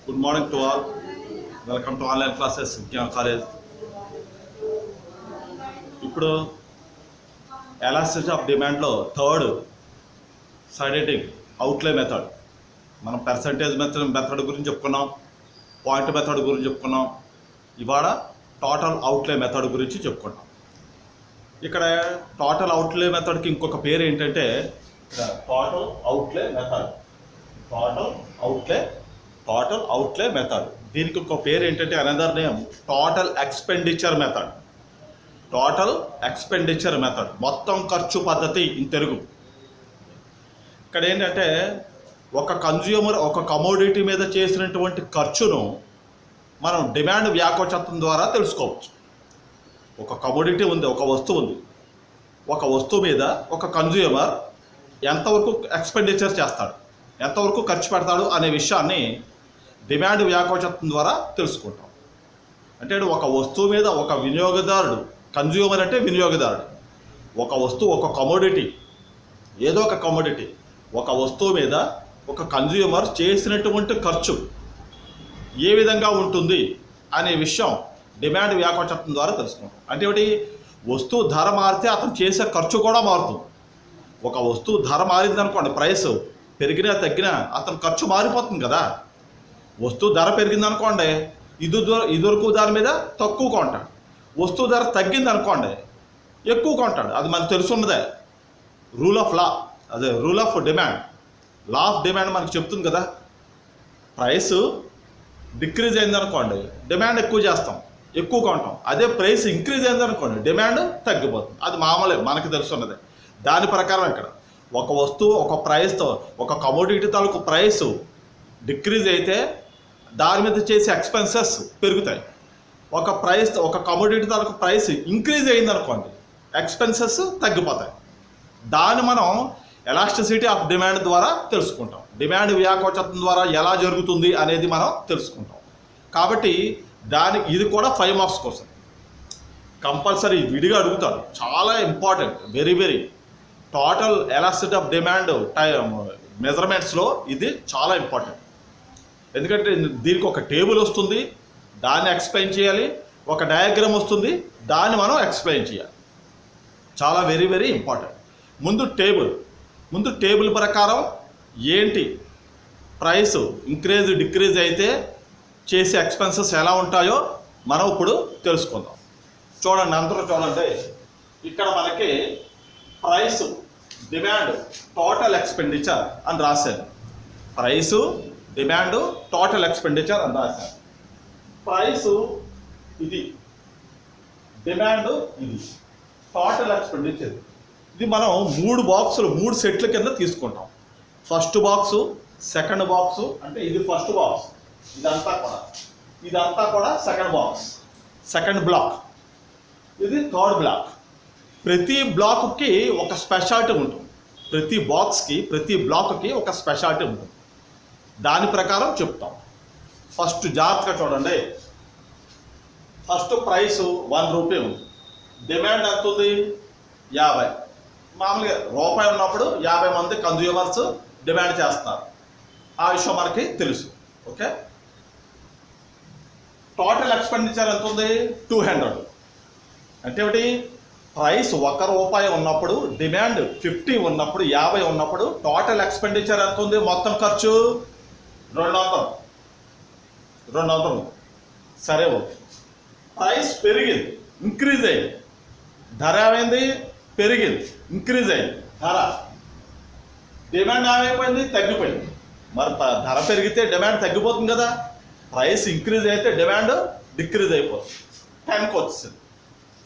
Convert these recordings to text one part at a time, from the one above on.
Good morning to all. Welcome to online classes Viజ్ఞాన college. ఇప్పుడు elasticity of డిమాండ్లో third సైడెటిక్ అవుట్లే మెథడ్. మనం పర్సంటేజ్ మెథడ్ గురించి చెప్పుకున్నాం, పాయింట్ మెథడ్ గురించి చెప్పుకున్నాం. ఇవాళ టోటల్ అవుట్లే మెథడ్ గురించి చెప్పుకున్నాం. ఇక్కడ టోటల్ అవుట్లే మెథడ్కి ఇంకొక పేరు ఏంటంటే total outlay method. Total outlay method, దీనికి ఒక పేరు ఏంటంటే another name total expenditure method. Total expenditure method, మొత్తం ఖర్చు పద్ధతి ఇన్ తెలుగు. ఇక్కడ ఏంటంటే ఒక కన్జ్యూమర్ ఒక కమోడిటీ మీద చేసినటువంటి ఖర్చును మనం డిమాండ్ వ్యాకోచత్వం ద్వారా తెలుసుకోవచ్చు. ఒక కమోడిటీ ఉంది, ఒక వస్తువు ఉంది. ఒక వస్తువు మీద ఒక కన్జ్యూమర్ ఎంతవరకు ఎక్స్పెండిచర్ చేస్తాడు, ఎంతవరకు ఖర్చు పెడతాడు అనే విషయాన్ని డిమాండ్ వ్యాకోచత్వం ద్వారా తెలుసుకుంటాం. అంటే ఒక వస్తువు మీద ఒక వినియోగదారుడు, కన్జ్యూమర్ అంటే వినియోగదారుడు, ఒక వస్తువు ఒక కమోడిటీ, ఏదో ఒక కమోడిటీ, ఒక వస్తువు మీద ఒక కన్జ్యూమర్ చేసినటువంటి ఖర్చు ఏ విధంగా ఉంటుంది అనే విషయం డిమాండ్ వ్యాకోచత్వం ద్వారా తెలుసుకుంటాం. అంటే ఒకటి వస్తువు ధర మారితే అతను చేసే ఖర్చు కూడా మారుతుంది. ఒక వస్తువు ధర మారిందనుకోండి, ప్రైస్ పెరిగినా తగ్గినా అతని ఖర్చు మారిపోతుంది కదా. వస్తువు ధర పెరిగిందనుకోండి, ఇదివరకు దాని మీద తక్కువ కొంటాడు. వస్తువు ధర తగ్గింది అనుకోండి, ఎక్కువ కొంటాడు. అది మనకు తెలుసున్నదే, రూల్ ఆఫ్ లా, అదే rule of demand. Law of demand మనకు చెప్తుంది కదా. ప్రైస్ డిక్రీజ్ అయిందనుకోండి, డిమాండ్ ఎక్కువ చేస్తాం, ఎక్కువ కొంటాం. అదే ప్రైస్ ఇంక్రీజ్ అయిందనుకోండి, డిమాండ్ తగ్గిపోతుంది. అది మామూలే, మనకు తెలుసున్నదే. దాని ప్రకారం ఇక్కడ ఒక వస్తువు ఒక ప్రైస్తో, ఒక కమోడిటీ తాలూకు ప్రైస్ డిక్రీజ్ అయితే దాని మీద చేసే ఎక్స్పెన్సెస్ పెరుగుతాయి. ఒక ప్రైస్, ఒక కమోడిటీ తాలూకు ప్రైస్ ఇంక్రీజ్ అయిందనుకోండి, ఎక్స్పెన్సెస్ తగ్గిపోతాయి. దాన్ని మనం ఎలాస్టిసిటీ ఆఫ్ డిమాండ్ ద్వారా తెలుసుకుంటాం. డిమాండ్ వ్యాకోచత్వం ద్వారా ఎలా జరుగుతుంది అనేది మనం తెలుసుకుంటాం. కాబట్టి ఇది కూడా 5 మార్క్స్ కోసం కంపల్సరీ విడిగా అడుగుతారు. చాలా important, very total elasticity of demand మెజర్మెంట్స్లో ఇది చాలా ఇంపార్టెంట్. ఎందుకంటే దీనికి ఒక టేబుల్ వస్తుంది, దాన్ని ఎక్స్ప్లెయిన్ చేయాలి. ఒక డయాగ్రామ్ వస్తుంది, దాన్ని మనం ఎక్స్ప్లెయిన్ చేయాలి. చాలా వెరీ ఇంపార్టెంట్. ముందు టేబుల్ ప్రకారం ఏంటి ప్రైస్ ఇంక్రీజ్ డిక్రీజ్ అయితే చేసే ఎక్స్పెన్సెస్ ఎలా ఉంటాయో మనం ఇప్పుడు తెలుసుకుందాం. చూడండి, అందరూ చూడండి. ఇక్కడ మనకి ప్రైస్, డిమాండ్, టోటల్ ఎక్స్పెండిచర్ అని రాశాను. ప్రైసు, డిమాండ్, టోటల్ ఎక్స్పెండిచర్ అని రాశాను. ప్రైసు ఇది, డిమాండ్ ఇది, టోటల్ ఎక్స్పెండిచర్ ఇది. మనం 3 బాక్సులు, 3 సెట్ల కింద తీసుకుంటాం. ఫస్ట్ బాక్సు, సెకండ్ బాక్సు, అంటే ఇది ఫస్ట్ బాక్స్, ఇదంతా కూడా సెకండ్ బాక్స్, సెకండ్ బ్లాక్, ఇది థర్డ్ బ్లాక్. ప్రతి బ్లాక్కి ఒక స్పెషాలిటీ ఉంటుంది. ప్రతి బాక్స్కి, ప్రతి బ్లాక్కి ఒక స్పెషాలిటీ ఉంటుంది. దాని ప్రకారం చెప్తాం. ఫస్ట్ జాగ్రత్తగా చూడండి. ఫస్ట్ ప్రైస్ 1 రూపాయి ఉంది. డిమాండ్ ఎంత ఉంది? 50. మామూలుగా రూపాయి ఉన్నప్పుడు 50 మంది కన్జ్యూమర్స్ డిమాండ్ చేస్తున్నారు. ఆ విషయం మనకి తెలుసు. ఓకే. టోటల్ ఎక్స్పెండిచర్ ఎంత ఉంది? 200. అంటే ఒకటి ప్రైస్ 1 రూపాయి ఉన్నప్పుడు, డిమాండ్ 50 ఉన్నప్పుడు, 50 ఉన్నప్పుడు టోటల్ ఎక్స్పెండిచర్ ఎంత ఉంది? మొత్తం ఖర్చు 200. సరే, ఓకే. ప్రైస్ పెరిగింది, ఇంక్రీజ్ అయింది. ధర ఏమైంది? పెరిగింది, ఇంక్రీజ్ అయింది ధర. డిమాండ్ ఏమైపోయింది? తగ్గిపోయింది. మరి ధర పెరిగితే డిమాండ్ తగ్గిపోతుంది కదా. ప్రైస్ ఇంక్రీజ్ అయితే డిమాండ్ డిక్రీజ్ అయిపోతుంది, 10కి వచ్చింది.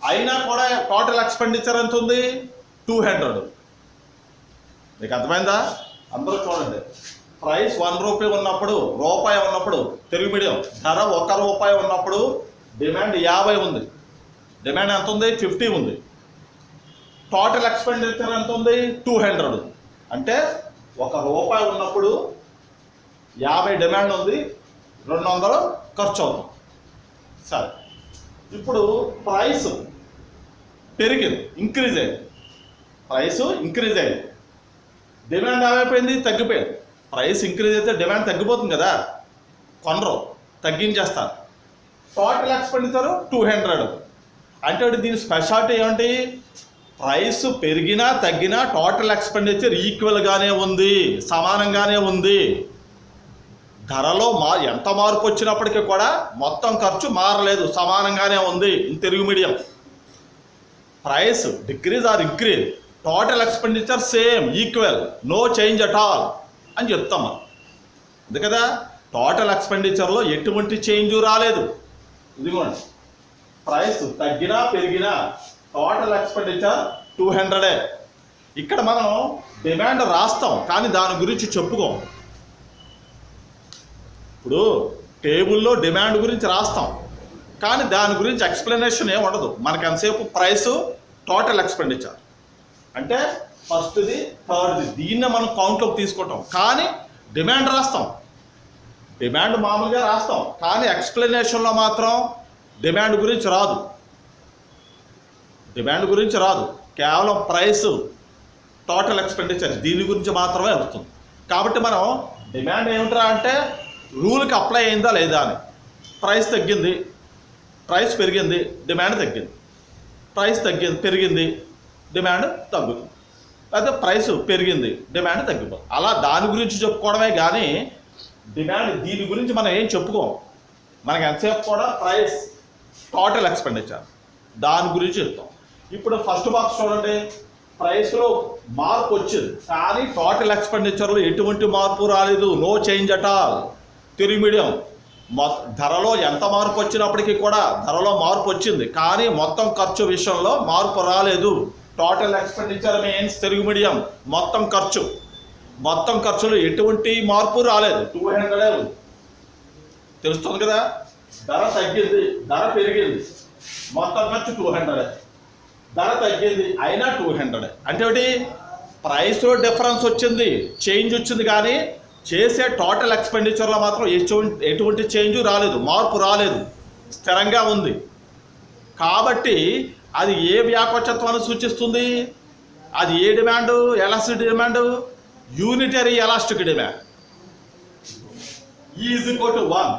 అయినా కూడా టోటల్ ఎక్స్పెండిచర్ ఎంత ఉంది? 200. మీకు అర్థమైందా? అందరూ చూడండి. ప్రైస్ 1 రూపాయి ఉన్నప్పుడు, రూపాయి ఉన్నప్పుడు, తెలుగు మీడియం, ధర 1 రూపాయి ఉన్నప్పుడు డిమాండ్ 50 ఉంది. డిమాండ్ ఎంత ఉంది? 50 ఉంది. టోటల్ ఎక్స్పెండిచర్ ఎంత ఉంది? 200. అంటే 1 రూపాయి ఉన్నప్పుడు 50 డిమాండ్ ఉంది, 200 ఖర్చు అవుతుంది. సరే, ఇప్పుడు ప్రైస్ పెరిగింది, ఇంక్రీజ్ అయింది. ప్రైస్ ఇంక్రీజ్ అయింది, డిమాండ్ ఏమైపోయింది? తగ్గిపోయింది. ప్రైస్ ఇంక్రీజ్ అయితే డిమాండ్ తగ్గిపోతుంది కదా. కొనరు, తగ్గించేస్తారు. Total expenditure 200. అంటే దీని స్పెషాలిటీ ఏమిటి? ప్రైస్ పెరిగినా తగ్గినా టోటల్ ఎక్స్పెండిచర్ ఈక్వల్గానే ఉంది, సమానంగానే ఉంది. ధరలో ఎంత మార్పు వచ్చినప్పటికీ కూడా మొత్తం ఖర్చు మారలేదు, సమానంగానే ఉంది. In Telugu medium price decrease or increase, total expenditure same, equal, no change at all అని చెప్తాం మనం. అంతే కదా, టోటల్ ఎక్స్పెండిచర్లో ఎటువంటి చేంజ్ రాలేదు. ఇదిగోండి, ప్రైస్ తగ్గినా పెరిగినా టోటల్ ఎక్స్పెండిచర్ 200. ఇక్కడ మనం డిమాండ్ రాస్తాం కానీ దాని గురించి చెప్పుకోం. ఇప్పుడు టేబుల్లో డిమాండ్ గురించి రాస్తాం కానీ దాని గురించి ఎక్స్ప్లెనేషన్ ఏమి ఉండదు. మనకు ఎంతసేపు ప్రైస్, టోటల్ ఎక్స్పెండిచర్ అంటే ఫస్ట్ది, థర్డ్ది, దీన్నే మనం కౌంట్లోకి తీసుకుంటాం. కానీ డిమాండ్ రాస్తాం, డిమాండ్ మామూలుగా రాస్తాం కానీ ఎక్స్ప్లెనేషన్లో మాత్రం డిమాండ్ గురించి రాదు. డిమాండ్ గురించి రాదు, కేవలం ప్రైస్, టోటల్ ఎక్స్పెండిచర్ దీని గురించి మాత్రమే వస్తుంది. కాబట్టి మనం డిమాండ్ ఏమిట్రా అంటే రూల్కి అప్లై అయిందా లేదా అని. ప్రైస్ తగ్గింది, ప్రైస్ పెరిగింది, డిమాండ్ తగ్గింది. ప్రైస్ పెరిగింది, డిమాండ్ తగ్గుతుంది. లేకపోతే ప్రైస్ పెరిగింది, డిమాండ్ తగ్గిపోతుంది. అలా దాని గురించి చెప్పుకోవడమే కానీ డిమాండ్ దీని గురించి మనం ఏం చెప్పుకోం. మనకి ఎంతసేపు కూడా ప్రైస్, టోటల్ ఎక్స్పెండిచర్ దాని గురించి చెప్తాం. ఇప్పుడు ఫస్ట్ బాక్స్ చూడండి, ప్రైస్లో మార్పు వచ్చింది కానీ టోటల్ ఎక్స్పెండిచర్లో ఎటువంటి మార్పు రాలేదు, no change at all. Telugu medium ధరలో ఎంత మార్పు వచ్చినప్పటికీ కూడా ధరలో మార్పు వచ్చింది కానీ మొత్తం ఖర్చు విషయంలో మార్పు రాలేదు. Total expenditure means Telugu medium మొత్తం ఖర్చు, మొత్తం ఖర్చులో ఎటువంటి మార్పు రాలేదు, 200 ఉంది. తెలుస్తుంది కదా, ధర తగ్గింది, ధర పెరిగింది, మొత్తం ఖర్చు 200. ధర తగ్గింది అయినా 200. అంటే ఒకటి ప్రైస్లో డిఫరెన్స్ వచ్చింది, చేంజ్ వచ్చింది కానీ చేసే టోటల్ ఎక్స్పెండిచర్లో మాత్రం ఎటువంటి చేంజ్ రాలేదు, మార్పు రాలేదు, స్థిరంగా ఉంది. కాబట్టి అది ఏ వ్యాకోచత్వాన్ని సూచిస్తుంది? అది ఏ demand? Elastic demand, unitary elastic demand. Is equal to 1.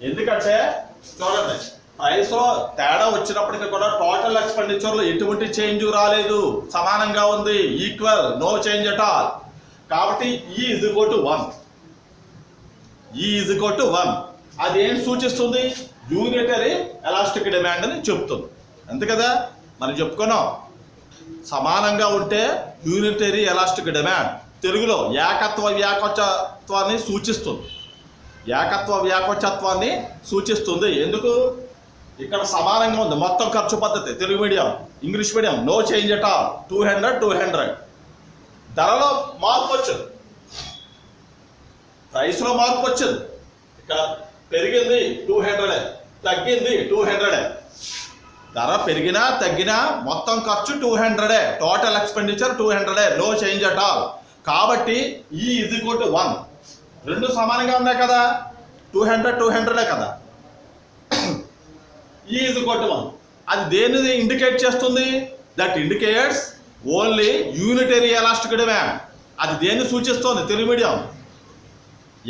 ఎందుకంటే చూడండి, ప్రైస్లో తేడా వచ్చినప్పటికీ కూడా టోటల్ ఎక్స్పెండిచర్లో ఎటువంటి చేంజ్ రాలేదు, సమానంగా ఉంది, equal, no change at all. కాబట్టి is equal to 1. Is equal to 1 అది ఏం సూచిస్తుంది? యూనిటరీ ఎలాస్టిక్ డిమాండ్ అని చెప్తుంది. అంతే కదా, మనం చెప్పుకున్నాం. సమానంగా ఉంటే యూనిటరీ ఎలాస్టిక్ డిమాండ్ తెలుగులో ఏకత్వ వ్యాకోచత్వాన్ని సూచిస్తుంది. ఏకత్వ వ్యాకోచత్వాన్ని సూచిస్తుంది. ఎందుకు? ఇక్కడ సమానంగా ఉంది, మొత్తం ఖర్చు పద్ధతి. Telugu medium, English medium no change at all, 200. ధరలో మార్పు వచ్చింది, ప్రైస్లో మార్పు వచ్చింది. ఇక్కడ పెరిగింది 200, తగ్గింది 200. ధర పెరిగినా తగ్గినా మొత్తం ఖర్చు 200, total expenditure 200, no change at all. కాబట్టి ఈ ఈజ్ ఈక్వల్ టు 1. రెండు సమానంగా ఉన్నాయి కదా, 200 కదా. ఈ ఈజ్ ఈక్వల్ టు 1 అది దేనిని ఇండికేట్ చేస్తుంది? That indicates only unitary elastic demand. అది దేన్ని సూచిస్తుంది? తెలుగు మీడియం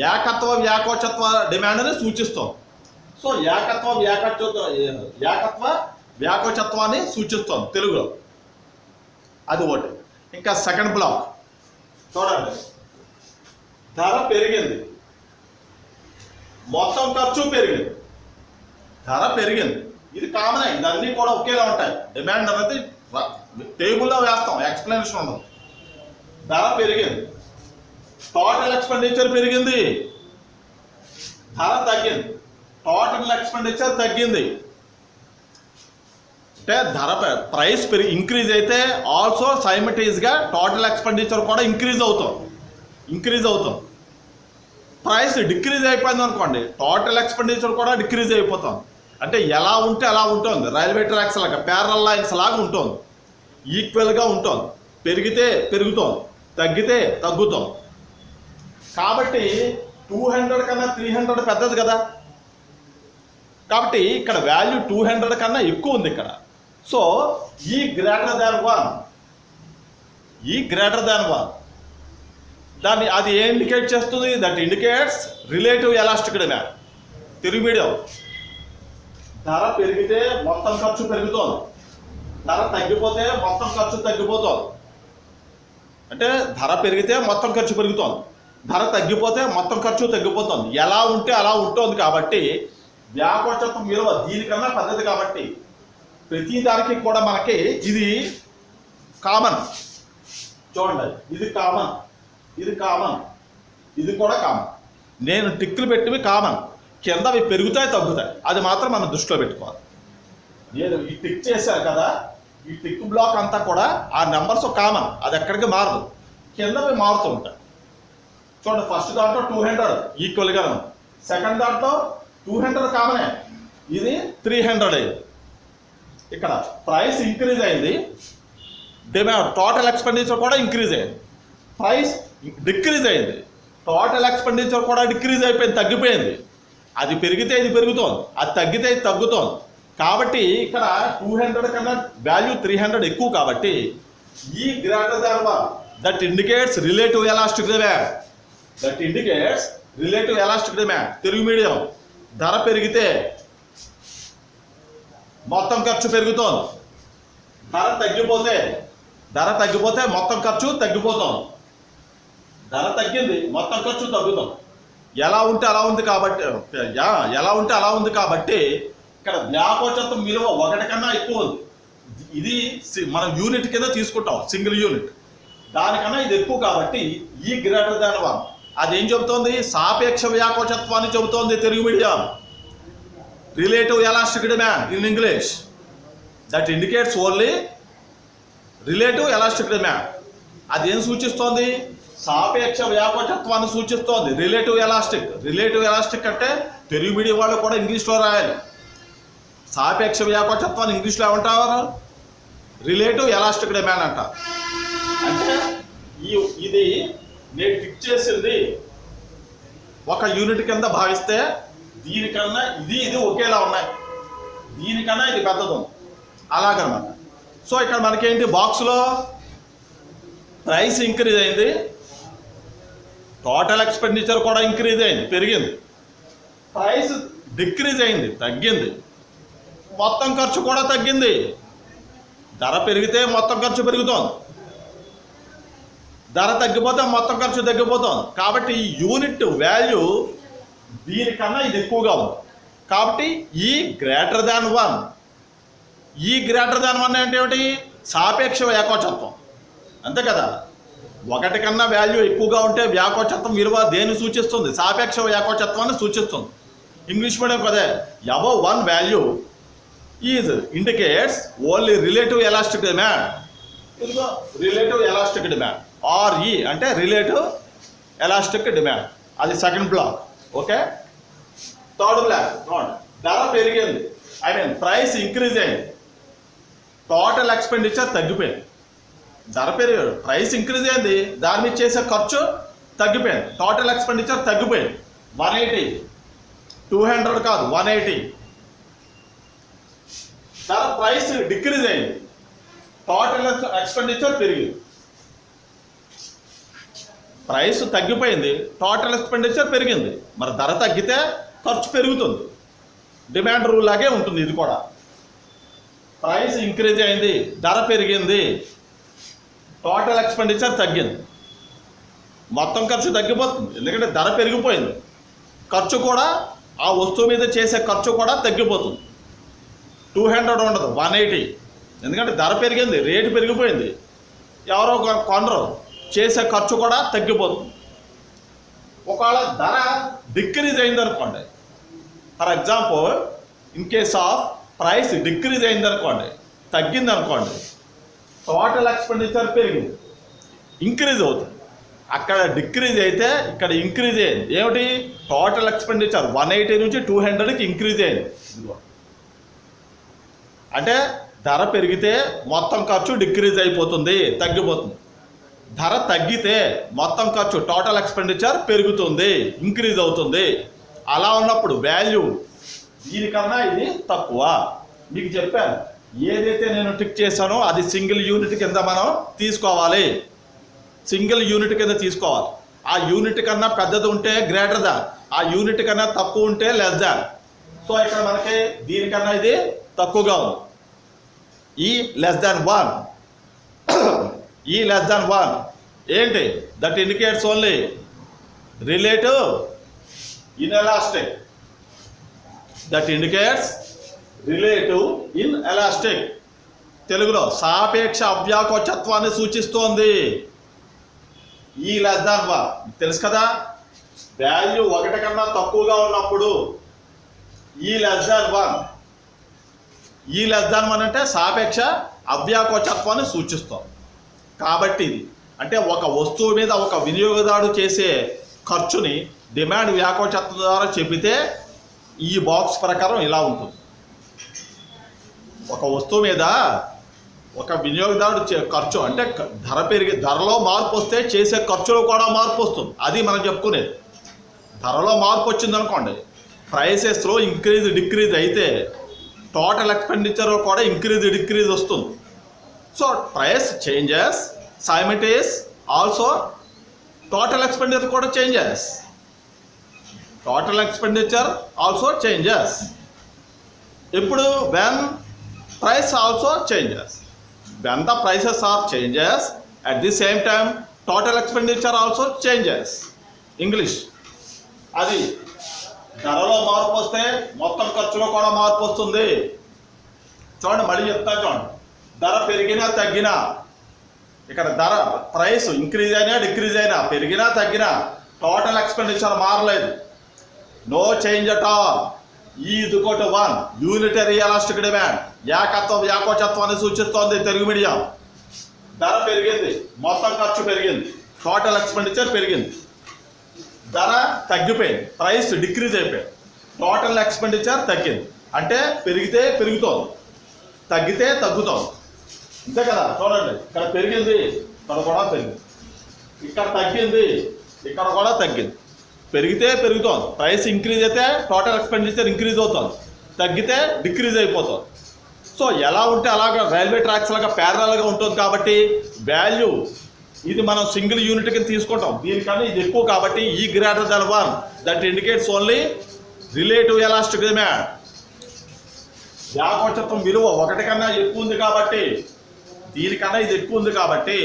ఏకత్వ వ్యాకోచత్వ డిమాండ్ని సూచిస్తుంది. సో ఏకత్వ వ్యాకోచత్వాన్ని సూచిస్తుంది తెలుగులో. అది ఒకటి. ఇంకా సెకండ్ బ్లాక్ చూడండి, ధర పెరిగింది, మొత్తం ఖర్చు పెరిగింది. ధర పెరిగింది, ఇది కామనే, ఇదన్నీ కూడా ఒకేలా ఉంటాయి. డిమాండ్ అనేది టేబుల్లో వేస్తాం, ఎక్స్ప్లెనేషన్ ఉండదు. ధర పెరిగింది, టోటల్ ఎక్స్పెండిచర్ పెరిగింది, ధర తగ్గింది, టోటల్ ఎక్స్పెండిచర్ తగ్గింది. అంటే ధర ప్రైస్ ఇంక్రీజ్ అయితే ఆల్సో సైమల్టేనియస్గా టోటల్ ఎక్స్పెండిచర్ కూడా ఇంక్రీజ్ అవుతాం. ప్రైస్ డిక్రీజ్ అయిపోయింది అనుకోండి, టోటల్ ఎక్స్పెండిచర్ కూడా డిక్రీజ్ అయిపోతుంది. అంటే ఎలా ఉంటే అలా ఉంటుంది, రైల్వే ట్రాక్స్ లాగా, ప్యారలల్ లైన్స్ లాగా ఉంటుంది, ఈక్వల్గా ఉంటుంది. పెరిగితే పెరుగుతుంది, తగ్గితే తగ్గుతుంది. కాబట్టి 200 కన్నా 300 పెద్దది కదా. కాబట్టి ఇక్కడ వాల్యూ 200 కన్నా ఎక్కువ ఉంది ఇక్కడ. సో ఈ గ్రేటర్ దాన్ 1 దాన్ని అది ఏ ఇండికేట్ చేస్తుంది? That indicates relative elastic demand. Telugu medium. ధర పెరిగితే మొత్తం ఖర్చు పెరుగుతోంది, ధర తగ్గిపోతే మొత్తం ఖర్చు తగ్గిపోతోంది. అంటే ధర పెరిగితే మొత్తం ఖర్చు పెరుగుతోంది, ధర తగ్గిపోతే మొత్తం ఖర్చు తగ్గిపోతుంది. ఎలా ఉంటే అలా ఉంటుంది. కాబట్టి వ్యాకోచత్వం విలువ దీనికన్నా పద్ధతి. కాబట్టి ప్రతి దానికి కూడా మనకి ఇది కామన్. చూడండి, ఇది కామన్, ఇది కామన్, ఇది కూడా కామన్. నేను టిక్కులు పెట్టివి కామన్, కిందవి పెరుగుతాయి తగ్గుతాయి, అది మాత్రం మనం దృష్టిలో పెట్టుకోవాలి. నేను ఈ టిక్ చేశాను కదా, ఈ టిక్ బ్లాక్ అంతా కూడా ఆ నెంబర్స్ కామన్, అది ఎక్కడికి మారదు, కిందవి మారుతూ ఉంటాయి. చూడండి, ఫస్ట్ దాంట్లో 200 ఈక్వల్గా ఉంది, సెకండ్ దాంట్లో 200 కామనే, ఇది 300 అయింది. ఇక్కడ ప్రైస్ ఇంక్రీజ్ అయింది, డిమాండ్ టోటల్ ఎక్స్పెండిచర్ కూడా ఇంక్రీజ్ అయింది. ప్రైస్ డిక్రీజ్ అయింది, టోటల్ ఎక్స్పెండిచర్ కూడా డిక్రీజ్ అయిపోయింది, తగ్గిపోయింది. అది పెరిగితే ఇది పెరుగుతోంది, అది తగ్గితే ఇది తగ్గుతోంది. కాబట్టి ఇక్కడ 200 కన్నా వాల్యూ 300 ఎక్కువ. కాబట్టి e greater than one that indicates relative elastic demand. That indicates relative elastic demand. Telugu medium. ధర పెరిగితే మొత్తం ఖర్చు పెరుగుతోంది, ధర తగ్గిపోతే మొత్తం ఖర్చు తగ్గిపోతుంది. ధర తగ్గింది, మొత్తం ఖర్చు తగ్గుతుంది. ఎలా ఉంటే అలా ఉంది. కాబట్టి ఇక్కడ వ్యాకోచత్వం విలువ 1 కన్నా ఎక్కువ ఉంది. ఇది మనం యూనిట్ కింద తీసుకుంటాం, సింగిల్ యూనిట్. దానికన్నా ఇది ఎక్కువ. కాబట్టి ఈ గ్రేటర్ దాన్ వన్ అదేం చెబుతోంది? సాపేక్ష వ్యాకోచత్వాన్ని చెబుతోంది Telugu medium. Relative elastic demand in English. That indicates only relative elastic demand. అదేం సూచిస్తోంది? సాపేక్ష వ్యాకోచత్వాన్ని సూచిస్తోంది. రిలేటివ్ ఎలాస్టిక్ అంటే తెలుగు మీడియం వాళ్ళు కూడా ఇంగ్లీష్లో రాయాలి. సాపేక్ష వ్యాకోచత్వాన్ని ఇంగ్లీష్లో ఏమంటారు? రిలేటివ్ ఎలాస్టిక్ డిమాండ్ అంటారు. అంటే ఇది నేను టిక్ చేసింది ఒక యూనిట్ కింద భావిస్తే దీనికన్నా ఇది ఒకేలా ఉన్నాయి, దీనికన్నా ఇది పెద్దది ఉంది, అలాగనమాట. సో ఇక్కడ మనకేంటి, బాక్స్లో ప్రైస్ ఇంక్రీజ్ అయింది, టోటల్ ఎక్స్పెండిచర్ కూడా ఇంక్రీజ్ అయింది, పెరిగింది. ప్రైస్ డిక్రీజ్ అయింది, తగ్గింది. మొత్తం ఖర్చు కూడా తగ్గింది. ధర పెరిగితే మొత్తం ఖర్చు పెరుగుతోంది, ధర తగ్గిపోతే మొత్తం ఖర్చు తగ్గిపోతుంది. కాబట్టి ఈ యూనిట్ వాల్యూ దీనికన్నా ఇది ఎక్కువగా ఉంది. కాబట్టి ఈ గ్రేటర్ దాన్ వన్ అంటే ఏమిటి? సాపేక్ష వ్యాకోచత్వం, అంతే కదా. 1 కన్నా వాల్యూ ఎక్కువగా ఉంటే వ్యాకోచత్వం విలువ దేన్ని సూచిస్తుంది? సాపేక్ష వ్యాకోచత్వాన్ని సూచిస్తుంది. ఇంగ్లీష్ మీడియం కదే. Above 1 value is indicates only relative elastic demand. ఇదిగో రిలేటివ్ ఎలాస్టిక్ డిమాండ్, RE అంటే రిలేటివ్ ఎలాస్టిక్ డిమాండ్. అది second block. Okay, third block. ధర పెరిగింది, ప్రైస్ ఇంక్రీజ్ అయింది, టోటల్ ఎక్స్పెండిచర్ తగ్గిపోయింది. ధర పెరిగాడు, ప్రైస్ ఇంక్రీజ్ అయింది, దాని మీద చేసే ఖర్చు తగ్గిపోయింది, టోటల్ ఎక్స్పెండిచర్ తగ్గిపోయింది. 180, 200 కాదు, 180. ధర ప్రైస్ డిక్రీజ్ అయింది, టోటల్ ఎక్స్పెండిచర్ పెరిగింది. ప్రైస్ తగ్గిపోయింది, టోటల్ ఎక్స్పెండిచర్ పెరిగింది. మరి ధర తగ్గితే ఖర్చు పెరుగుతుంది, డిమాండ్ రూల్ లాగే ఉంటుంది. ఇది కూడా ప్రైస్ ఇంక్రీజ్ అయింది, ధర పెరిగింది, టోటల్ ఎక్స్పెండిచర్ తగ్గింది, మొత్తం ఖర్చు తగ్గిపోతుంది. ఎందుకంటే ధర పెరిగిపోయింది, ఖర్చు కూడా ఆ వస్తువు మీద చేసే ఖర్చు కూడా తగ్గిపోతుంది. 200 ఉండదు, 180. ఎందుకంటే ధర పెరిగింది, రేటు పెరిగిపోయింది, ఎవరో కొనరు, చేసే ఖర్చు కూడా తగ్గిపోతుంది. ఒకవేళ ధర డిక్రీజ్ అయింది అనుకోండి, for example in case of price decrease అయింది అనుకోండి, తగ్గింది అనుకోండి, టోటల్ ఎక్స్పెండిచర్ పెరిగింది, ఇంక్రీజ్ అవుతుంది. అక్కడ డిక్రీజ్ అయితే ఇక్కడ ఇంక్రీజ్ అయింది. ఏమిటి? టోటల్ ఎక్స్పెండిచర్ 180 నుంచి 200కి ఇంక్రీజ్ అయింది. అంటే ధర పెరిగితే మొత్తం ఖర్చు డిక్రీజ్ అయిపోతుంది, తగ్గిపోతుంది. ధర తగ్గితే మొత్తం ఖర్చు టోటల్ ఎక్స్పెండిచర్ పెరుగుతుంది, ఇంక్రీజ్ అవుతుంది. అలా ఉన్నప్పుడు వాల్యూ దీనికన్నా ఇది తక్కువ. మీకు చెప్పాను, ఏదైతే నేను టిక్ చేశానో అది సింగిల్ యూనిట్ కింద మనం తీసుకోవాలి, సింగిల్ యూనిట్ కింద తీసుకోవాలి. ఆ యూనిట్ కన్నా పెద్దది ఉంటే గ్రేటర్ దాన్, ఆ యూనిట్ కన్నా తక్కువ ఉంటే లెస్ దాన్. సో ఇక్కడ మనకి దీనికన్నా ఇది తక్కువగా ఉంది. ఈ less than 1, e less than 1 ఏంటి? That indicates only relative inelastic. That indicates relative inelastic. తెలుగులో సాపేక్ష అవ్యాకోచత్వాన్ని సూచిస్తోంది. ఈ లెస్ దాన్ 1 తెలుసు కదా, వాల్యూ 1 కన్నా తక్కువగా ఉన్నప్పుడు ఈ less than 1, e less than 1 అంటే సాపేక్ష అవ్యాకోచత్వాన్ని సూచిస్తాం. కాబట్టి ఇది అంటే ఒక వస్తువు మీద ఒక వినియోగదారుడు చేసే ఖర్చుని డిమాండ్ వ్యాకోచత్వం ద్వారా చెబితే ఈ బాక్స్ ప్రకారం ఇలా ఉంటుంది. ఒక వస్తువు మీద ఒక వినియోగదారుడు ఖర్చు అంటే ధరలో మార్పు వస్తే చేసే ఖర్చులో కూడా మార్పు వస్తుంది. అది మనం చెప్పుకునేది. ధరలో మార్పు వచ్చింది అనుకోండి, ప్రైసెస్లో ఇంక్రీజ్ డిక్రీజ్ అయితే టోటల్ ఎక్స్పెండిచర్ కూడా ఇంక్రీజ్ డిక్రీజ్ వస్తుంది. So price changes simultaneously also total expenditure కూడా changes. Total expenditure also changes. ఇప్పుడు when price also changes. When the prices are changes, at the same time total expenditure also changes. English. అది ధరలో మార్పు వస్తే మొత్తం ఖర్చులో కూడా మార్పు వస్తుంది. చూడండి, మళ్ళీ చెప్తాను చూడండి. ధర పెరిగినా తగ్గినా, ఇక్కడ ధర ప్రైస్ ఇంక్రీజ్ అయినా డిక్రీజ్ అయినా, పెరిగినా తగ్గినా టోటల్ ఎక్స్పెండిచర్ మారలేదు. No change at all. Is equal to 1 unitary elastic demand. వ్యాకోచత్వాన్ని సూచిస్తోంది తెలుగు మీడియం. ధర పెరిగింది, మొత్తం ఖర్చు పెరిగింది, టోటల్ ఎక్స్పెండిచర్ పెరిగింది. ధర తగ్గిపోయింది, ప్రైస్ డిక్రీజ్ అయిపోయింది, టోటల్ ఎక్స్పెండిచర్ తగ్గింది. అంటే పెరిగితే పెరుగుతోంది, తగ్గితే తగ్గుతోంది. అంతే కదా. చూడండి, ఇక్కడ పెరిగింది, ఇక్కడ కూడా పెరిగింది, ఇక్కడ తగ్గింది, ఇక్కడ కూడా తగ్గింది. పెరిగితే పెరుగుతోంది, ప్రైస్ ఇంక్రీజ్ అయితే టోటల్ ఎక్స్పెండిచర్ ఇంక్రీజ్ అవుతుంది, తగ్గితే డిక్రీజ్ అయిపోతుంది. సో ఎలా ఉంటే అలాగా రైల్వే ట్రాక్స్ లాగా ప్యారలల్గా ఉంటుంది. కాబట్టి వాల్యూ ఇది మనం సింగిల్ యూనిట్ కింద తీసుకుంటాం. దీనికన్నా ఇది ఎక్కువ కాబట్టి e greater than 1 that indicates only relative elastic demand. వ్యాకోచత్వం విలువ 1 కన్నా ఎక్కువ ఉంది కాబట్టి, దీనికన్నా ఇది ఎక్కువ ఉంది కాబట్టి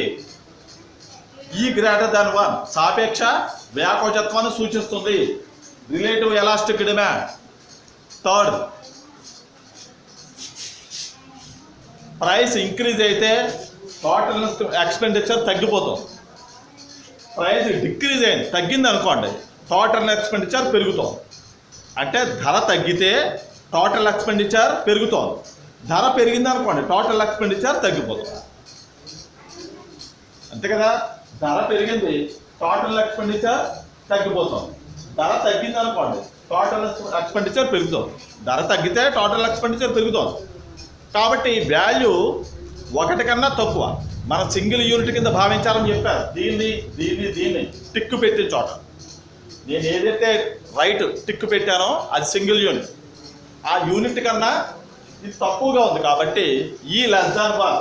ఈ గ్రేటర్ దాన్ 1 సాపేక్ష వ్యాకోచత్వాన్ని సూచిస్తుంది. Relative elastic demand. Third, price increase అయితే టోటల్ ఎక్స్పెండిచర్ తగ్గిపోతుంది. ప్రైస్ డిక్రీజ్ అయింది, తగ్గింది అనుకోండి, టోటల్ ఎక్స్పెండిచర్ పెరుగుతుంది. అంటే ధర తగ్గితే టోటల్ ఎక్స్పెండిచర్ పెరుగుతుంది, ధర పెరిగింది అనుకోండి టోటల్ ఎక్స్పెండిచర్ తగ్గిపోతుంది. అంతే కదా. ధర పెరిగింది, టోటల్ ఎక్స్పెండిచర్ తగ్గిపోతుంది. ధర తగ్గింది అనుకోండి టోటల్ ఎక్స్పెండిచర్ పెరుగుతుంది, ధర తగ్గితే టోటల్ ఎక్స్పెండిచర్ పెరుగుతుంది. కాబట్టి వాల్యూ 1 కన్నా తక్కువ మనం సింగిల్ యూనిట్ కింద భావించాలని చెప్పారు. దీన్ని టిక్కు పెట్టిన చోట నేను ఏదైతే రైట్ టిక్కు పెట్టానో అది సింగిల్ యూనిట్. ఆ యూనిట్ కన్నా ఇది తక్కువగా ఉంది కాబట్టి ఈ less than 1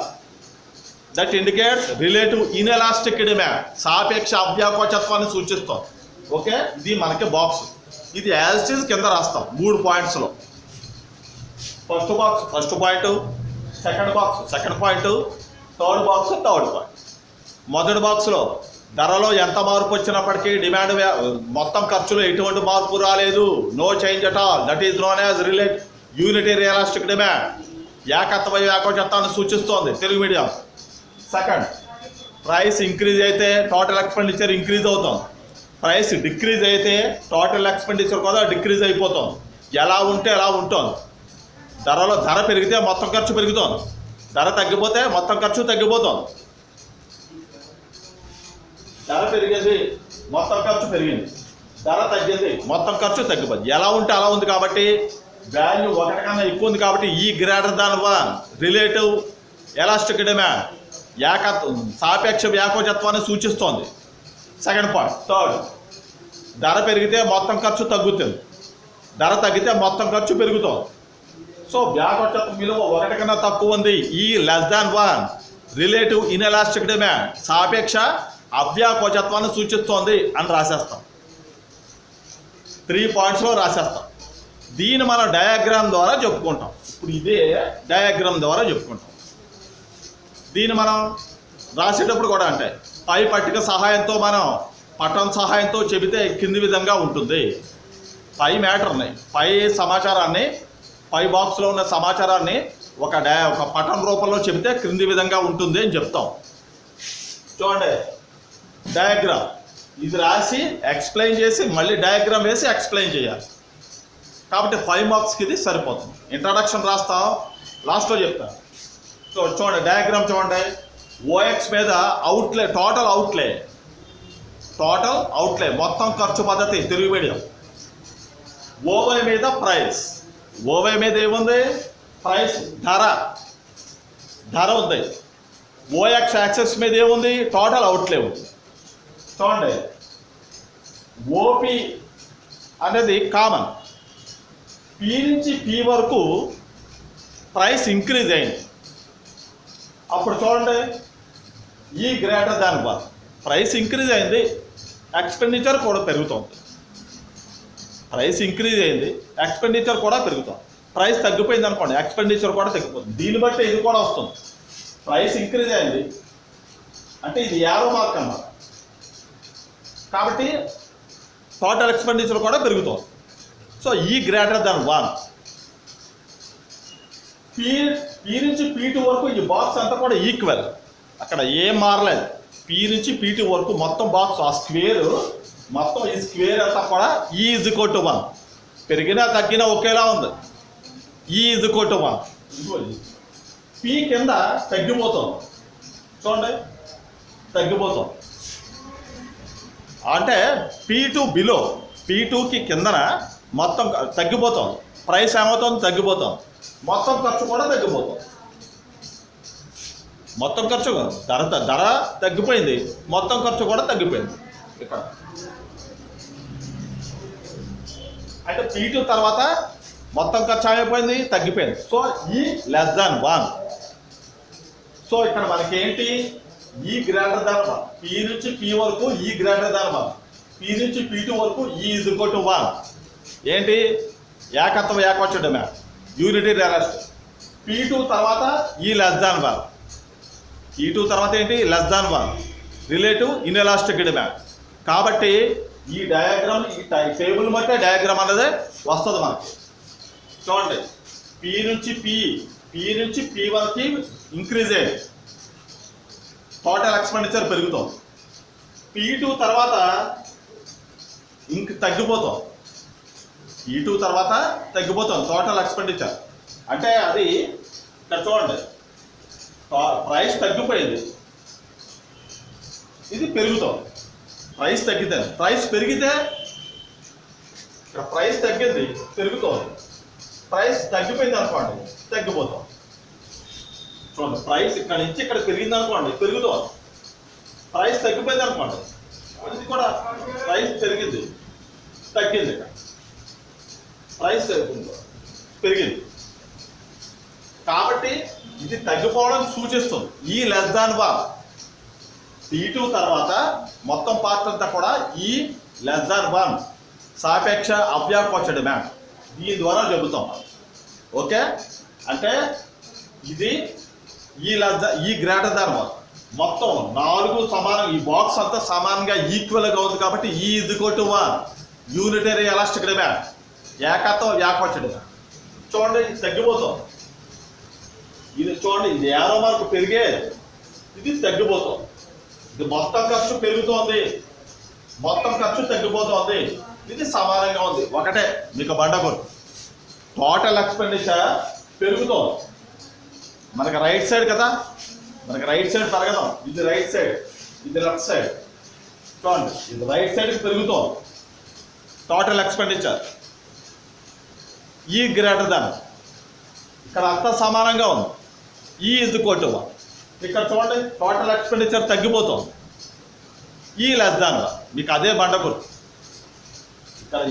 that indicates relative inelastic demand. సాపేక్ష అవ్యాకోచత్వాన్ని సూచిస్తాం. ఓకే, ఇది మనకి బాక్స్. ఇది యాజ్ ఇట్ ఈజ్ కింద రాస్తాం 3 పాయింట్స్లో. First box first point, second box second point, third box third point. మొదటి బాక్స్లో ధరలో ఎంత మార్పు వచ్చినప్పటికీ డిమాండ్ మొత్తం ఖర్చులో ఎటువంటి మార్పు రాలేదు. No change at all. That is known as unitary elastic demand. ఏకత్వ వ్యాకోచత్వాన్ని సూచిస్తోంది Telugu medium. Second, price increase అయితే టోటల్ ఎక్స్పెండిచర్ ఇంక్రీజ్ అవుతుంది, ప్రైస్ డిక్రీజ్ అయితే టోటల్ ఎక్స్పెండిచర్ కూడా డిక్రీజ్ అయిపోతుంది. ఎలా ఉంటే అలా ఉంటుంది. ధర పెరిగితే మొత్తం ఖర్చు పెరుగుతుంది, ధర తగ్గిపోతే మొత్తం ఖర్చు తగ్గిపోతుంది. ధర పెరిగింది, మొత్తం ఖర్చు పెరిగింది, ధర తగ్గింది, మొత్తం ఖర్చు తగ్గిపోతుంది. ఎలా ఉంటే అలా ఉంది కాబట్టి వాల్యూ 1 కన్నా ఎక్కువ ఉంది కాబట్టి e greater than 1 relative elastic demand సాపేక్ష వ్యాకోచత్వాన్ని సూచిస్తోంది. Second point. థర్డ్, ధర పెరిగితే మొత్తం ఖర్చు తగ్గుతుంది, ధర తగ్గితే మొత్తం ఖర్చు పెరుగుతుంది. సో వ్యాకోచత్వం విలువ 1 కన్నా తక్కువ ఉంది. ఈ less than 1 relative inelastic demand సాపేక్ష అవ్యాకోచత్వాన్ని సూచిస్తోంది అని రాసేస్తాం. 3 పాయింట్స్లో రాసేస్తాం. దీన్ని మనం డయాగ్రామ్ ద్వారా చెప్పుకుంటాం. ఇప్పుడు ఇదే డయాగ్రామ్ ద్వారా చెప్పుకుంటాం. దీన్ని మనం రాసేటప్పుడు కూడా అంటే పై పట్టిక సహాయంతో మనం పటం సహాయంతో చెబితే కింది విధంగా ఉంటుంది. పై మ్యాటర్ని, పై సమాచారాన్ని, పై బాక్స్లో ఉన్న సమాచారాన్ని ఒక పటం రూపంలో చెబితే క్రింది విధంగా ఉంటుంది అని చెప్తాం. చూడండి, డయాగ్రామ్ ఇది రాసి ఎక్స్ప్లెయిన్ చేసి మళ్ళీ డయాగ్రామ్ వేసి ఎక్స్ప్లెయిన్ చేయాలి. కాబట్టి 5 మార్క్స్కి ఇది సరిపోతుంది. ఇంట్రడక్షన్ రాస్తాం, లాస్ట్లో చెప్తాను. సో చూడండి, డయాగ్రామ్ చూడండి. ఓఎక్స్ మీద అవుట్లే, టోటల్ అవుట్లే మొత్తం ఖర్చు పద్ధతి తెలుగు మీడియం. ఓవై మీద ప్రైస్, ఓవై మీద ఏముంది? ప్రైస్, ధర ఉంది. ఓఎక్స్ యాక్సెస్ మీద ఏముంది? టోటల్ అవుట్లే ఉంది. చూడండి, ఓపి అనేది కామన్. పి నుంచి పి వరకు ప్రైస్ ఇంక్రీజ్ అయింది. అప్పుడు చూడండి, ఈ గ్రేటర్ దాన్ 1 ప్రైస్ ఇంక్రీజ్ అయింది, ఎక్స్పెండిచర్ కూడా పెరుగుతుంది. ప్రైస్ ఇంక్రీజ్ అయింది, ఎక్స్పెండిచర్ కూడా పెరుగుతుంది. ప్రైస్ తగ్గిపోయింది అనుకోండి, ఎక్స్పెండిచర్ కూడా తగ్గిపోతుంది. దీన్ని బట్టి ఇది కూడా వస్తుంది. ప్రైస్ ఇంక్రీజ్ అయింది అంటే ఇది యారో మార్క్ అన్నమాట. కాబట్టి టోటల్ ఎక్స్పెండిచర్ కూడా పెరుగుతుంది. సో ఈ గ్రేటర్ దాన్ 1. పి నుంచి P2 వరకు ఈ బాక్స్ అంతా కూడా ఈక్వల్, అక్కడ ఏం మారలేదు. పి నుంచి P2 వరకు మొత్తం బాక్స్, ఆ స్క్వేర్ మొత్తం, ఈ స్క్వేర్ అంతా కూడా E = 1. పెరిగినా తగ్గినా ఒకేలా ఉంది. E = 1. పి కింద తగ్గిపోతుంది. చూడండి, తగ్గిపోతుంది అంటే P2 బిలో, P2కి కిందన మొత్తం తగ్గిపోతుంది. ప్రైస్ ఏమవుతుంది? తగ్గిపోతుంది. మొత్తం ఖర్చు కూడా తగ్గిపోతుంది. మొత్తం ఖర్చు, ధర తగ్గిపోయింది, మొత్తం ఖర్చు కూడా తగ్గిపోయింది. ఇక్కడ అంటే P2 తర్వాత మొత్తం ఖర్చు ఏమైపోయింది? తగ్గిపోయింది. సో ఈ <1. సో ఇక్కడ మనకి ఏంటి? ఈ గ్రేటర్ దాన్ 1. పి నుంచి పి వరకు ఈ గ్రేటర్ దాన్ 1. పి నుంచి P2 వరకు E = 1. ఏంటి? ఏకత్వ ఏకవచన డిమాండ్, యూనిటీ రియలిస్టిక్. P2 తర్వాత E <1. P2 తర్వాత ఏంటి? <1, రిలేటివ్ ఇన్ఎలాస్టిక్ డిమాండ్. కాబట్టి ఈ డయాగ్రామ్, ఈ టేబుల్ బట్టే డయాగ్రామ్ అనేది వస్తుంది మనకి. చూడండి, పి నుంచి పి వరకు ఇంక్రీజ్ అయ్యింది, టోటల్ ఎక్స్పెండిచర్ పెరుగుతుంది. P2 తర్వాత తగ్గిపోతాం. P2 తర్వాత తగ్గిపోతుంది టోటల్ ఎక్స్పెండిచర్. అంటే అది ఇక్కడ చూడండి, ప్రైస్ తగ్గిపోయింది, ఇది పెరుగుతుంది. ప్రైస్ తగ్గితే, ప్రైస్ పెరిగితే, ఇక్కడ ప్రైస్ తగ్గింది, పెరుగుతుంది. ప్రైస్ తగ్గిపోయింది అనుకోండి, తగ్గిపోతాం. చూడండి, ప్రైస్ ఇక్కడ నుంచి ఇక్కడ పెరిగింది అనుకోండి, పెరుగుతుంది. ప్రైస్ తగ్గిపోయింది అనుకోండి, ఇది కూడా ప్రైస్ పెరిగింది, తగ్గింది. ఇక్కడ ప్రైస్ పెరిగింది. కాబట్టి ఇది తగ్గిపోవడం సూచిస్తుంది. ఈ <1. P2 తర్వాత మొత్తం పార్ట్ అంతా కూడా ఈ <1 సాపేక్ష అవ్యాకోచ డిమాండ్. దీని ద్వారా చెబుతాం. ఓకే, అంటే ఇది ఈ గ్రేటర్ దాన్ 1 మొత్తం 4 సమానం, ఈ బాక్స్ అంతా సమానంగా ఈక్వల్గా ఉంది. కాబట్టి E = 1, యూనిటరీ ఎలాస్టిక్ డిమాండ్, ఏకత్వ వ్యాకోచ డిమాండ్. చూడండి, ఇది తగ్గిపోతుంది. ఇది చూడండి, ఇది యారో మార్కు పెరిగే, ఇది తగ్గిపోతుంది. ఇది మొత్తం ఖర్చు పెరుగుతోంది, మొత్తం ఖర్చు తగ్గిపోతుంది. ఇది సమానంగా ఉంది, ఒకటే. మీకు బండగొరు టోటల్ ఎక్స్పెండిచర్ పెరుగుతోంది. మనకి రైట్ సైడ్ కదా, మనకి రైట్ సైడ్ పెరగదాం. ఇది రైట్ సైడ్, ఇది లెఫ్ట్ సైడ్. చూడండి, ఇది రైట్ సైడ్కి పెరుగుతోంది total expenditure. E greater than, ఇక్కడ అంతా సమానంగా ఉంది. E = 1. ఇక్కడ చూడండి, టోటల్ ఎక్స్పెండిచర్ తగ్గిపోతుంది. E <1. మీకు అదే బండగురు. ఇక్కడ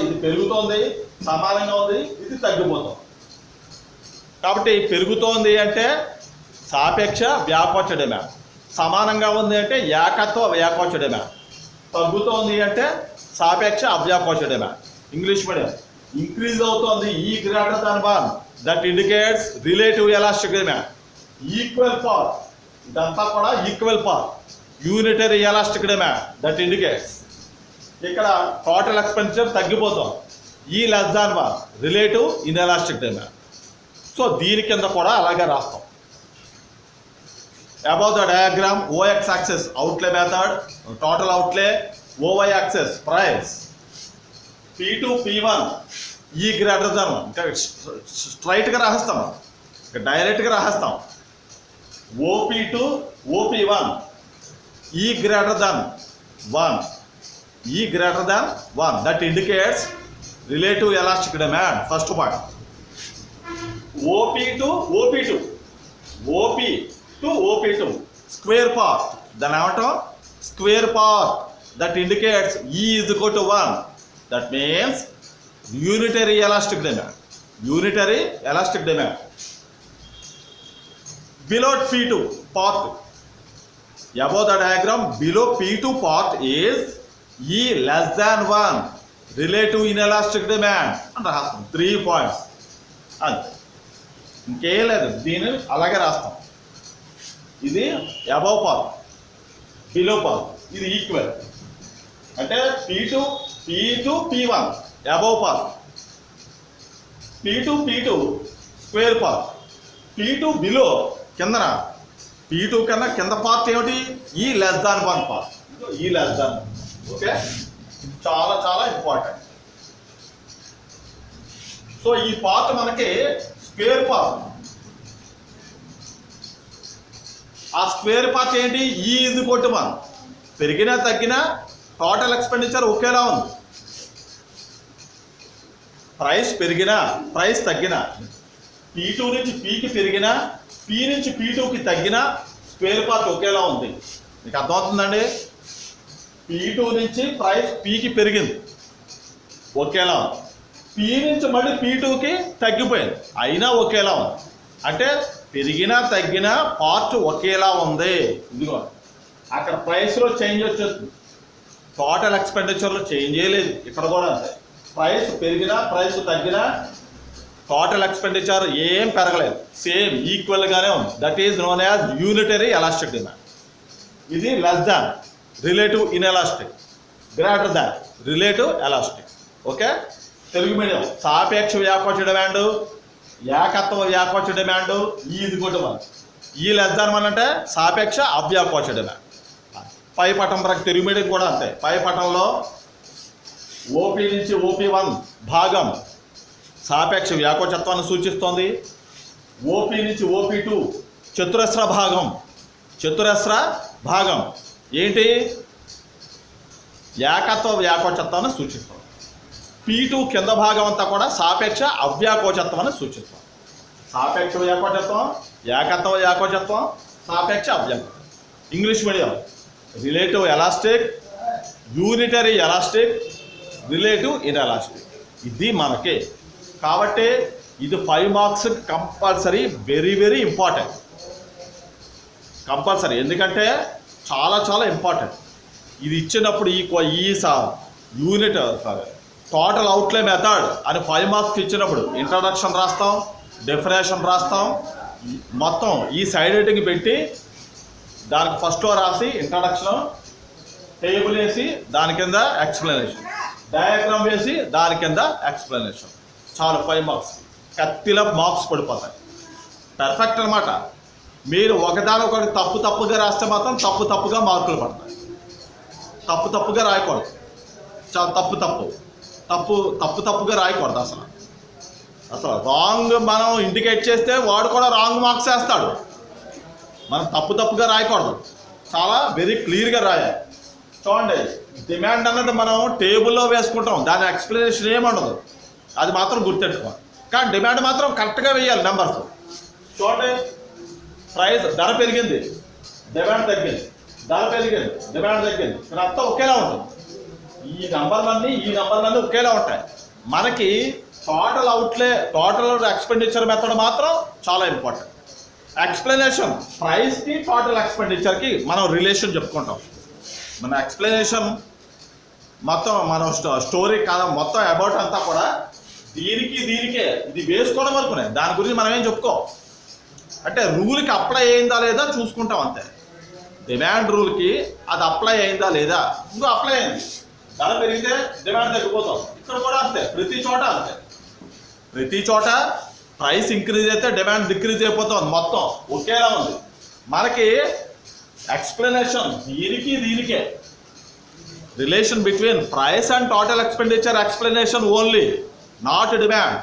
ఇది పెరుగుతోంది, సమానంగా ఉంది, ఇది తగ్గిపోతుంది. కాబట్టి పెరుగుతోంది అంటే సాపేక్ష వ్యాకోచ డిమాండ్. సమానంగా ఉంది అంటే ఏకత్వ వ్యాకోచ డిమాండ్. తగ్గుతోంది అంటే సాపేక్ష అవ్యాకోచ డిమాండ్. English medium. ఇంక్రీజ్ అవుతోంది ఈ greater than 1 that indicates relative elastic demand. Equal path, ఇదంతా కూడా equal path. Unitary elastic demand that indicates ఇక్కడ టోటల్ ఎక్స్పెండిచర్ తగ్గిపోతాం. ఈ less than 1 relative inelastic demand. So దీని కింద కూడా అలాగే రాస్తాం. Above the diagram OX access అవుట్లే method, total అవుట్లే, OY access price. P2 P1 ఈ గ్రేటర్ దాన్ 1 ఇంకా స్ట్రైట్గా రాసేస్తాం, ఇంకా డైరెక్ట్గా రాసేస్తాం. OP2 OP1 ఈ గ్రేటర్ దాన్ 1 ఈ greater than 1 that indicates relative elastic demand. First point. OP2 OP2 OP2 square path, దాని ఏమంటాం square path that indicates E is equal to 1. That means unitary elastic demand. Unitary elastic demand. Below P2 path, above the diagram below P2 part is E less than 1 relative inelastic demand అని రాస్తాం. 3 points అంతే, ఇంకేం లేదు. దీన్ని అలాగే రాస్తాం. ఇది above path, below path, ఇది ఈక్వల్. అంటే P2 P1 above path, P2 square path, P2 below కిందన. P2 కన్నా కింద పార్ట్ ఏమిటి? ఈ లెస్ దాన్ 1 పార్ట్. ఈ లెస్ దాన్. ఓకే, ఇది చాలా చాలా ఇంపార్టెంట్. సో ఈ పార్ట్ మనకి స్క్వేర్ పార్ట్. ఆ స్క్వేర్ పార్ట్ ఏంటి? ఈ ఈజ్ ఈక్వల్ టు 1. పెరిగినా తగ్గినా టోటల్ ఎక్స్పెండిచర్ ఒకేలా ఉంది. ప్రైస్ పెరిగినా ప్రైస్ తగ్గినా, P2 నుంచి Pకి పెరిగినా P నుంచి P2కి తగ్గిన స్క్వేర్ పార్ట్ ఒకేలా ఉంది. మీకు అర్థమవుతుందండి? P2 నుంచి ప్రైస్ Pకి పెరిగింది ఒకేలా ఉంది. P నుంచి మళ్ళీ P2కి తగ్గిపోయింది, అయినా ఒకేలా ఉంది. అంటే పెరిగినా తగ్గినా పార్ట్ ఒకేలా ఉంది. ఇదిగో అక్కడ ప్రైస్లో చేంజ్ వచ్చేస్తుంది, టోటల్ ఎక్స్పెండిచర్లో చేంజ్ చేయలేదు. ఇక్కడ కూడా అంతే, ప్రైస్ పెరిగినా ప్రైస్ తగ్గినా టోటల్ ఎక్స్పెండిచర్ ఏం పెరగలేదు, సేమ్ ఈక్వల్గానే ఉంది. That is known as unitary elastic demand. ఇది less than relative inelastic, greater than relative elastic. Okay, Telugu medium. సాపేక్ష వ్యాకోచ డిమాండ్, ఏకత్వ వ్యాకోచ demand is equal to 1. E less than 1 అంటే సాపేక్ష అవ్యాకోచ డిమాండ్. పై పటం వరకు తెలుగు మీడియం కూడా అంతే. పై పటంలో OP నుంచి OP1 భాగం సాపేక్ష వ్యాకోచత్వాన్ని సూచిస్తోంది. OP నుంచి OP2 చతురస్ర భాగం ఏంటి? ఏకత్వ వ్యాకోచత్వాన్ని సూచిస్తుంది. P2 కింద భాగం అంతా కూడా సాపేక్ష అవ్యాకోచత్వాన్ని సూచిస్తుంది. సాపేక్ష వ్యాకోచత్వం, ఏకత్వ వ్యాకోచత్వం, సాపేక్ష అవ్యాకోచత్వం. English medium. Relative elastic, unitary elastic, relative inelastic. ఇది మనకి కాబట్టి ఇది 5 marks compulsory. Very very important, compulsory. ఎందుకంటే చాలా చాలా ఇంపార్టెంట్. ఇది ఇచ్చినప్పుడు ఈ యూనిట్ టోటల్ అవుట్లే మెథడ్ అని 5 మార్క్స్ ఇచ్చినప్పుడు ఇంట్రడక్షన్ రాస్తాం, డెఫినేషన్ రాస్తాం, మొత్తం ఈ సైడ్ హెడ్డింగ్ పెట్టి దానికి ఫస్ట్లో రాసి ఇంట్రడక్షన్, టేబుల్ వేసి దాని కింద ఎక్స్ప్లెనేషన్, డయాగ్రామ్ వేసి దాని కింద ఎక్స్ప్లెనేషన్. చాలు 5 మార్క్స్. కత్తిలో మార్క్స్ పడిపోతాయి. పర్ఫెక్ట్ అనమాట. మీరు ఒకదానొకటి తప్పుగా రాస్తే మాత్రం తప్పుగా మార్కులు పడతాయి. తప్పుగా రాయకూడదు. చాలా తప్పుగా రాయకూడదు. అసలు రాంగ్ మనం ఇండికేట్ చేస్తే వాడు కూడా రాంగ్ మార్క్స్ వేస్తాడు. మనం తప్పుగా రాయకూడదు, చాలా వెరీ క్లియర్గా రాయాలి. చూడండి, డిమాండ్ అన్నది మనం టేబుల్లో వేసుకుంటాం, దాని ఎక్స్ప్లెనేషన్ ఏముండదు, అది మాత్రం గుర్తెట్టుకోవాలి. కానీ డిమాండ్ మాత్రం కరెక్ట్గా వేయాలి నెంబర్స్. చూడండి, ప్రైస్ ధర పెరిగింది, డిమాండ్ తగ్గింది, ధర పెరిగింది, డిమాండ్ తగ్గింది, అంతా ఒకేలా ఉంటుంది. ఈ నంబర్లన్నీ ఒకేలా ఉంటాయి. మనకి టోటల్ ఎక్స్పెండిచర్ మెథడ్ మాత్రం చాలా ఇంపార్టెంట్. ఎక్స్ప్లెనేషన్ ప్రైస్కి టోటల్ ఎక్స్పెండిచర్కి మనం రిలేషన్ చెప్పుకుంటాం. మన ఎక్స్ప్లెనేషన్ మొత్తం మన స్టోరీ కాదా మొత్తం అబౌట్ అంతా కూడా దీనికే ఇది వేసుకోవడం వరకునే. దాని గురించి మనం ఏం చెప్పుకో అంటే రూల్కి అప్లై అయిందా లేదా చూసుకుంటాం అంతే. డిమాండ్ రూల్కి అది అప్లై అయిందా లేదా, ఇంకో అప్లై అయింది, ధర పెరిగితే డిమాండ్ తగ్గిపోతాం. ఇక్కడ కూడా అంతే, ప్రతి చోట అంతే. ప్రతి చోట ప్రైస్ ఇంక్రీజ్ అయితే డిమాండ్ డిక్రీజ్ అయిపోతుంది, మొత్తం ఒకేలా ఉంది. మనకి ఎక్స్ప్లెనేషన్ దీనికే relation between price and total expenditure explanation only, not demand.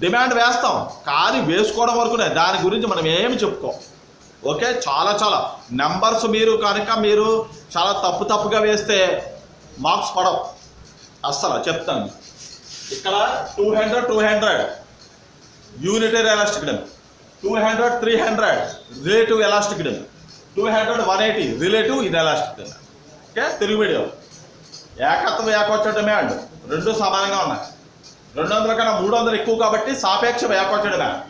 Demand వేస్తాం కానీ వేసుకోవడం వరకునే, దాని గురించి మనం ఏమి చెప్పుకోం. ఓకే, చాలా నెంబర్స్ మీరు కనుక మీరు చాలా తప్పుగా వేస్తే మార్క్స్ పడవు అస్సలు చెప్తాను. ఇక్కడ 200 unitary elastic dem, 200 300 relative elastic dem, 200 180 relative in elastic dem. Okay, Telugu medium ఏకత్వ ఏకోచ డిమాండ్ రెండు సమానంగా ఉన్నాయి. 200 కన్నా 300 ఎక్కువ కాబట్టి సాపేక్ష వ్యాకోచ డిమాండ్,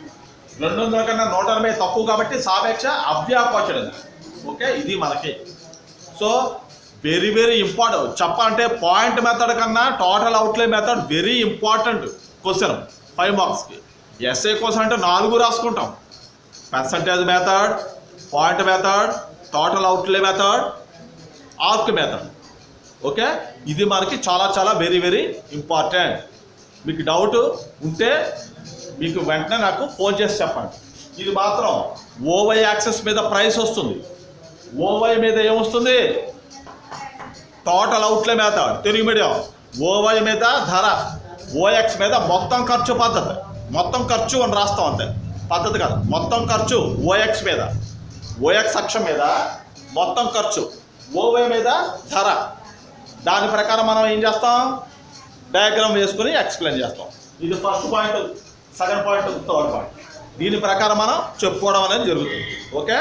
200 కన్నా 180 తక్కువ కాబట్టి సాపేక్ష అవ్యాకోచ డిమాండ్. ఓకే, ఇది మనకి. సో వెరీ ఇంపార్టెంట్ చెప్పాలంటే పాయింట్ మెథడ్ కన్నా total outlay method very important question 5 మార్క్స్కి. ఎస్ఏ కోసం అంటే 4 రాసుకుంటాం, percentage method, point method, total outlay method, arc method. Okay, ఇది మనకి చాలా వెరీ ఇంపార్టెంట్. మీకు డౌట్ ఉంటే మీకు వెంటనే నాకు ఫోన్ చేసి చెప్పండి. ఇది మాత్రం ఓవై యాక్సెస్ మీద ప్రైస్ వస్తుంది, ఓవై మీద ఏమొస్తుంది total outlay method Telugu medium, OY మీద ధర, ఓఎక్స్ మీద మొత్తం ఖర్చు పద్ధతి. మొత్తం ఖర్చు అని రాస్తాం అంతే, పద్ధతి కాదు. మొత్తం ఖర్చు ఓఎక్స్ మీద, ఓఎక్స్ అక్షం మీద మొత్తం ఖర్చు, ఓవై మీద ధర. దాని ప్రకారం మనం ఏం చేస్తాం, డయాగ్రామ్ వేసుకుని ఎక్స్ప్లెయిన్ చేస్తాం. ఇది first point, second point, third point. దీని ప్రకారం మనం చెప్పుకోవడం అనేది జరుగుతుంది. ఓకే.